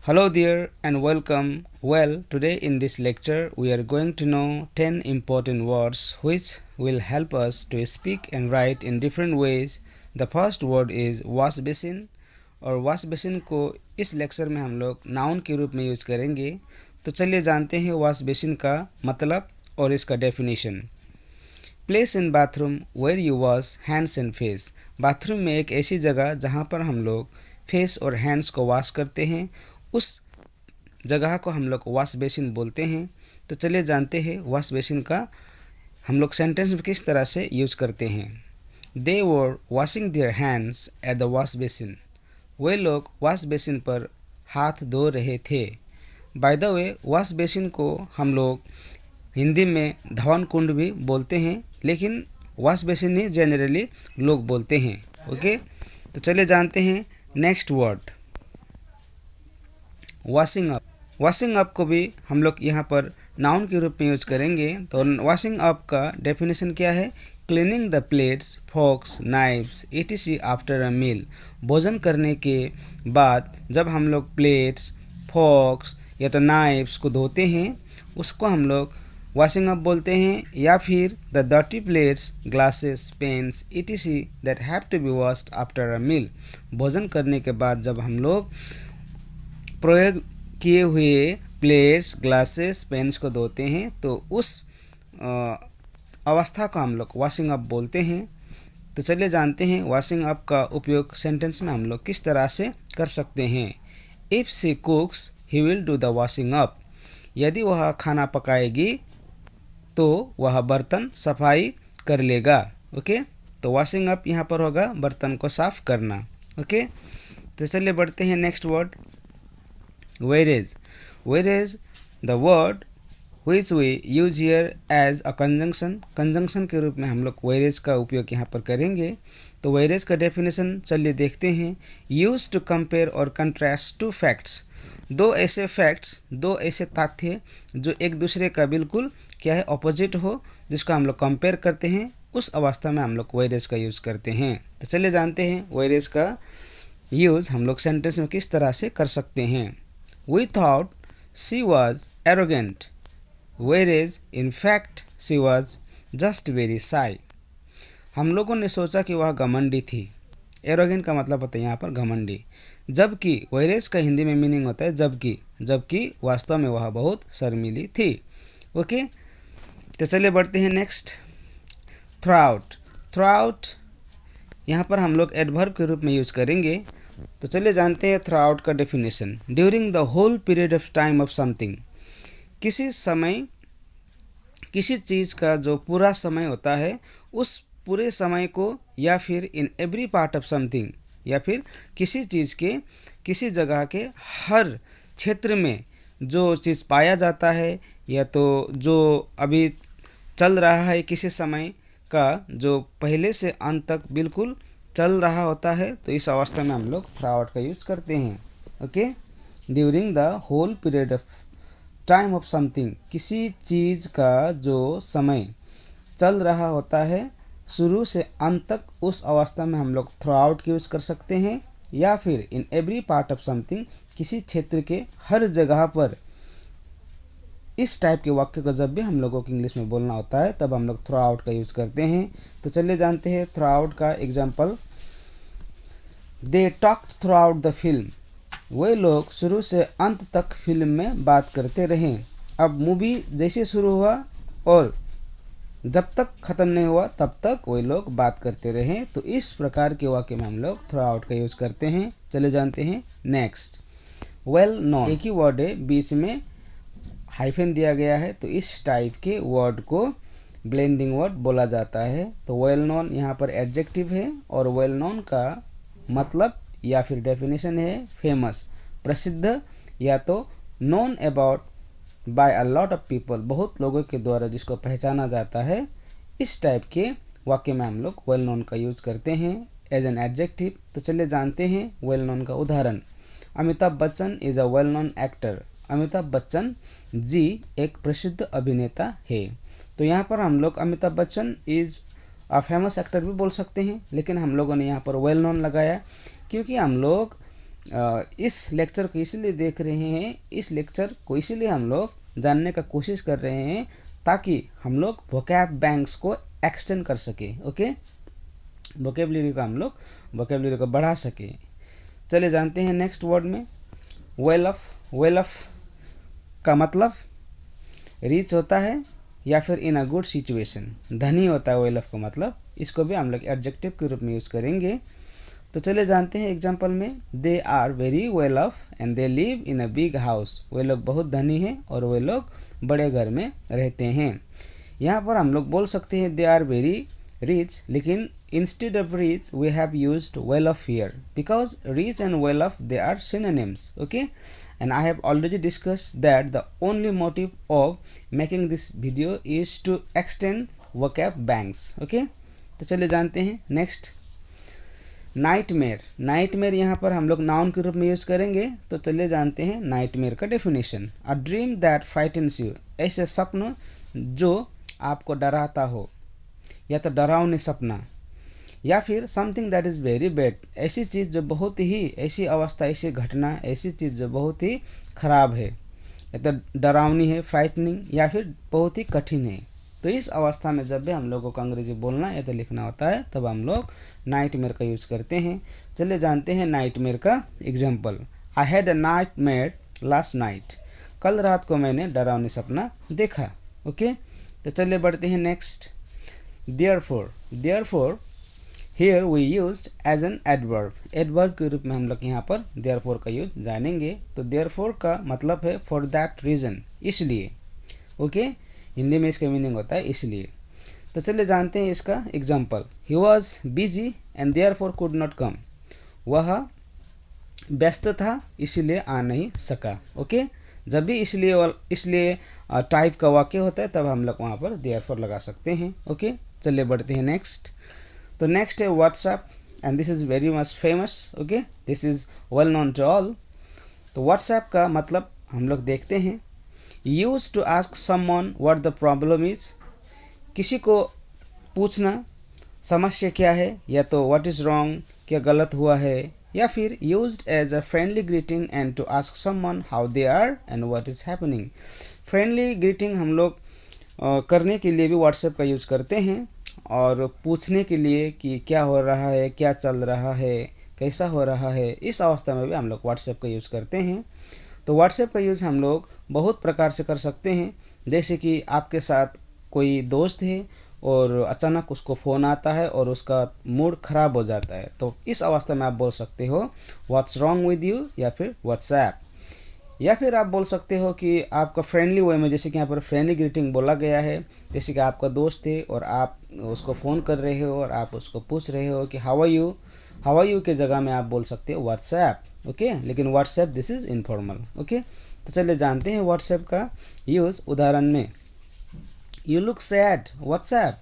Hello there and welcome. Well, today in this lecture we are going to know 10 important words which will help us to speak and write in different ways. The first word is wash basin और wash basin को इस lecture में हम लोग noun के रूप में use करेंगे। तो चलिए जानते हैं wash basin का मतलब और इसका definition. Place in bathroom where you wash hands and face. Bathroom में एक ऐसी जगह जहाँ पर हम लोग फेस और हैंड्स को वॉश करते हैं, उस जगह को हम लोग वॉश बेसिन बोलते हैं। तो चलिए जानते हैं वॉश बेसिन का हम लोग सेंटेंस में किस तरह से यूज करते हैं। They were washing their hands at the wash basin. वे लोग वॉश बेसिन पर हाथ धो रहे थे। By the way, wash basin को हम लोग हिंदी में धवन कुंड भी बोलते हैं, लेकिन वॉश बेसिन ही जनरली लोग बोलते हैं। ओके, तो चलिए जानते हैं next word washing up. Washing up को भी हम लोग यहाँ पर नाउन के रूप में यूज करेंगे। तो वॉशिंग अप का डेफिनेशन क्या है? Cleaning the plates, forks, knifes etc after a meal. भोजन करने के बाद जब हम लोग प्लेट्स, फोक्स या तो नाइफ्स को धोते हैं, उसको हम लोग वॉशिंग अप बोलते हैं। या फिर the dirty plates, glasses, pans etc that have to be washed after a meal. भोजन करने के बाद जब हम लोग प्रयोग किए हुए प्लेट्स, ग्लासेस, पेन्स को धोते हैं, तो उस अवस्था को हम लोग वॉशिंग अप बोलते हैं। तो चलिए जानते हैं वॉशिंग अप का उपयोग सेंटेंस में हम लोग किस तरह से कर सकते हैं। If she कुक्स he will do the washing up. यदि वह खाना पकाएगी तो वह बर्तन सफाई कर लेगा। ओके, तो वॉशिंग अप यहाँ पर होगा बर्तन को साफ करना। ओके, तो चलिए बढ़ते हैं next word whereas। whereas the word which we use here as a conjunction के रूप में हम लोग whereas का उपयोग यहाँ पर करेंगे। तो whereas का डेफिनेशन चलिए देखते हैं। used to compare or contrast two facts। दो ऐसे फैक्ट्स, दो ऐसे तथ्य जो एक दूसरे का बिल्कुल क्या है, ऑपोजिट हो, जिसको हम लोग कंपेयर करते हैं, उस अवस्था में हम लोग whereas का यूज़ करते हैं। तो चलिए जानते हैं whereas का यूज़ हम लोग सेंटेंस में किस तरह से कर सकते हैं। We thought she was arrogant, whereas in fact she was just very shy। हम लोगों ने सोचा कि वह घमंडी थी। एरोगेंट का मतलब होता है यहाँ पर घमंडी, जबकि whereas का हिंदी में मीनिंग होता है जबकि वास्तव में वह बहुत शर्मीली थी। ओके, तो चलिए बढ़ते हैं नेक्स्ट थ्रूआउट। थ्रूआउट यहाँ पर हम लोग एडवर्ब के रूप में यूज करेंगे। तो चलिए जानते हैं थ्रूआउट का definition. During the whole period of time of something. किसी समय, किसी चीज़ का जो पूरा समय होता है, उस पूरे समय को, या फिर in every part of something, या फिर किसी चीज़ के, किसी जगह के हर क्षेत्र में जो चीज़ पाया जाता है, या तो जो अभी चल रहा है किसी समय का, जो पहले से अंत तक बिल्कुल चल रहा होता है, तो इस अवस्था में हम लोग थ्रूआउट का यूज़ करते हैं। Okay, during the whole period of time of something. किसी चीज़ का जो समय चल रहा होता है शुरू से अंत तक, उस अवस्था में हम लोग थ्रूआउट का यूज़ कर सकते हैं। या फिर in every part of something, किसी क्षेत्र के हर जगह पर। इस टाइप के वाक्य को जब भी हम लोगों को इंग्लिश में बोलना होता है, तब हम लोग थ्रूआउट का यूज़ करते हैं। तो चलिए जानते हैं थ्रूआउट का example. They talked throughout the film. वे लोग शुरू से अंत तक फिल्म में बात करते रहे। अब मूवी जैसे शुरू हुआ और जब तक ख़त्म नहीं हुआ तब तक वे लोग बात करते रहे। तो इस प्रकार के वाक्य में हम लोग थ्रूआउट का यूज़ करते हैं। चले जानते हैं नेक्स्ट वेल नोन। एक ही वर्ड है, बीच में हाइफन दिया गया है, तो इस टाइप के वर्ड को ब्लेंडिंग वर्ड बोला जाता है। तो वेल नोन यहाँ पर एडजेक्टिव है, और वेल नोन का मतलब या फिर डेफिनेशन है फेमस, प्रसिद्ध, या तो known about by a lot of people, बहुत लोगों के द्वारा जिसको पहचाना जाता है। इस टाइप के वाक्य में हम लोग वेल नोन का यूज़ करते हैं एज एन एडजेक्टिव। तो चलिए जानते हैं वेल नोन का उदाहरण। Amitabh Bachchan is a well known actor. Amitabh Bachchan ji एक प्रसिद्ध अभिनेता है। तो यहाँ पर हम लोग Amitabh Bachchan is a famous actor भी बोल सकते हैं, लेकिन हम लोगों ने यहाँ पर वेल नोन लगाया, क्योंकि हम लोग इस लेक्चर को इसलिए देख रहे हैं, इस लेक्चर को इसलिए हम लोग जानने का कोशिश कर रहे हैं ताकि हम लोग वोकैब बैंक्स को एक्सटेंड कर सके। ओके, वोकेबलरी का हम लोग वोकेबलरी को बढ़ा सके। चलिए जानते हैं नेक्स्ट वर्ड में वेल ऑफ। वेल ऑफ का मतलब रिच होता है या फिर इन अ गुड सिचुएशन, धनी होता है वेल ऑफ का मतलब। इसको भी हम लोग एडजेक्टिव के रूप में यूज़ करेंगे। तो चले जानते हैं एग्जांपल में, they are very well off and they live in a big house. वे लोग बहुत धनी हैं और वे लोग बड़े घर में रहते हैं। यहाँ पर हम लोग बोल सकते हैं दे आर वेरी रिच, लेकिन instead of rich we have used well off here because rich and well off they are synonyms. Okay, and I have already discussed that the only motive of making this video is to extend vocab banks. Okay, तो चलिए जानते हैं next nightmare. Nightmare यहाँ पर हम लोग noun के रूप में यूज़ करेंगे। तो चलिए जानते हैं नाइटमेयर का definition. A dream that frightens you, ऐसे सपन जो आपको डराता हो या तो डरावनी सपना, या फिर something that is very bad, ऐसी चीज़ जो बहुत ही, ऐसी अवस्था, ऐसी घटना, ऐसी चीज़ जो बहुत ही ख़राब है या तो डरावनी है, फ्राइटनिंग, या फिर बहुत ही कठिन है। तो इस अवस्था में जब भी हम लोगों को अंग्रेजी बोलना या तो लिखना होता है तब हम लोग नाइटमेयर का यूज़ करते हैं। चलिए जानते हैं नाइटमेयर का example. I had a nightmare last night, कल रात को मैंने डरावनी सपना देखा। ओके, तो चलिए बढ़ते हैं next. Therefore. Therefore here we used as an adverb. Adverb के रूप में हम लोग यहाँ पर देयरफॉर का यूज जानेंगे। तो देयरफॉर का मतलब है फॉर दैट रीज़न, इसलिए। ओके, हिंदी में इसका मीनिंग होता है इसलिए। तो चलिए जानते हैं इसका example. He was busy and therefore could not come, वह व्यस्त था इसलिए आ नहीं सका। ओके, जब भी इसलिए टाइप का वाक्य होता है तब हम लोग वहाँ पर देयरफॉर लगा सकते हैं। ओके, चलिए बढ़ते हैं नेक्स्ट। तो नेक्स्ट है what's up, and this is very much famous. Okay, this is well known to all. तो व्हाट्सएप का मतलब हम लोग देखते हैं, use to ask someone what the problem is, किसी को पूछना समस्या क्या है, या तो व्हाट इज़ रॉन्ग, क्या गलत हुआ है, या फिर used as a friendly greeting and to ask someone how they are and what is happening. Friendly greeting हम लोग करने के लिए भी व्हाट्सएप का यूज़ करते हैं, और पूछने के लिए कि क्या हो रहा है, क्या चल रहा है, कैसा हो रहा है, इस अवस्था में भी हम लोग व्हाट्सएप का यूज़ करते हैं। तो व्हाट्सएप का यूज़ हम लोग बहुत प्रकार से कर सकते हैं। जैसे कि आपके साथ कोई दोस्त है और अचानक उसको फ़ोन आता है और उसका मूड ख़राब हो जाता है, तो इस अवस्था में आप बोल सकते हो व्हाट्स रॉन्ग विद यू, या फिर व्हाट्सएप। या फिर आप बोल सकते हो कि आपका फ्रेंडली वे में, जैसे कि यहाँ पर फ्रेंडली ग्रीटिंग बोला गया है, जैसे कि आपका दोस्त है और आप उसको फ़ोन कर रहे हो और आप उसको पूछ रहे हो कि हाउ आर यू के जगह में आप बोल सकते हो व्हाट्सएप। ओके, लेकिन WhatsApp this is informal. Okay, तो चलिए जानते हैं व्हाट्सएप का यूज़। उदाहरण में, यू लुक सैड व्हाट्सएप,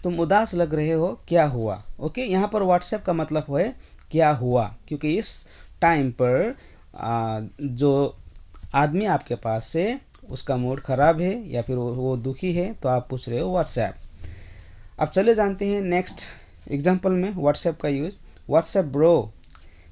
तुम उदास लग रहे हो, क्या हुआ। ओके, यहाँ पर व्हाट्सएप का मतलब है क्या हुआ, क्योंकि इस टाइम पर जो आदमी आपके पास से उसका मूड ख़राब है या फिर वो दुखी है, तो आप पूछ रहे हो व्हाट्सएप। अब चले जानते हैं नेक्स्ट एग्जांपल में व्हाट्सएप का यूज़। व्हाट्सएप ब्रो,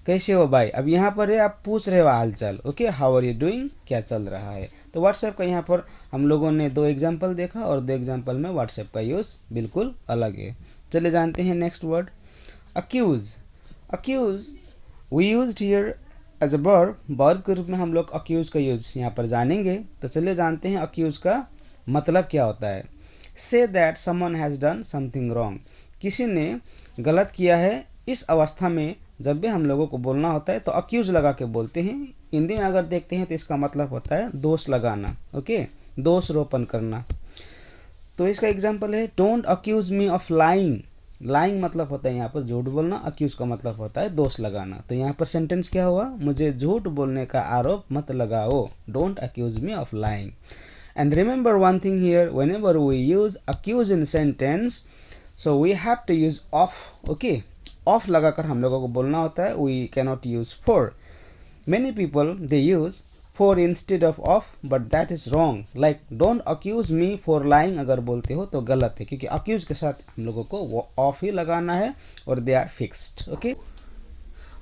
कैसे हो भाई। अब यहाँ पर है आप पूछ रहे हो हाल चाल। Okay, how are you doing, क्या चल रहा है। तो व्हाट्सएप का यहाँ पर हम लोगों ने 2 एग्जाम्पल देखा और 2 एग्जाम्पल में व्हाट्सएप का यूज़ बिल्कुल अलग है। चले जानते हैं next word accuse. Accuse we used here as a verb के रूप में हम लोग अक्यूज़ का यूज़ यहाँ पर जानेंगे। तो चलिए जानते हैं अक्यूज़ का मतलब क्या होता है। Say that someone has done something wrong, किसी ने गलत किया है। इस अवस्था में जब भी हम लोगों को बोलना होता है तो अक्यूज़ लगा के बोलते हैं। हिंदी में अगर देखते हैं तो इसका मतलब होता है दोष लगाना। ओके, दोष रोपण करना। तो इसका एग्जाम्पल है don't accuse me of lying. Lying मतलब होता है यहाँ पर झूठ बोलना, अक्यूज़ का मतलब होता है दोष लगाना। तो यहाँ पर सेंटेंस क्या हुआ, मुझे झूठ बोलने का आरोप मत लगाओ, don't accuse me of lying. And remember one thing here, whenever we use accuse in sentence, so we have to use of. Okay, of लगाकर हम लोगों को बोलना होता है, we cannot use for. Many people they use for instead of, but that is wrong. Like don't accuse me for lying अगर बोलते हो तो गलत है, क्योंकि अक्यूज़ के साथ हम लोगों को ऑफ ही लगाना है और they are fixed. Okay,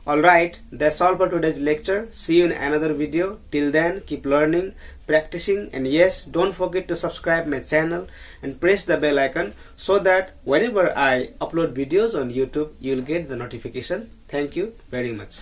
Alright, that's all for today's lecture. See you in another video. Till then, keep learning, practicing, and yes, don't forget to subscribe my channel and press the bell icon so that whenever I upload videos on YouTube, you'll get the notification. Thank you very much.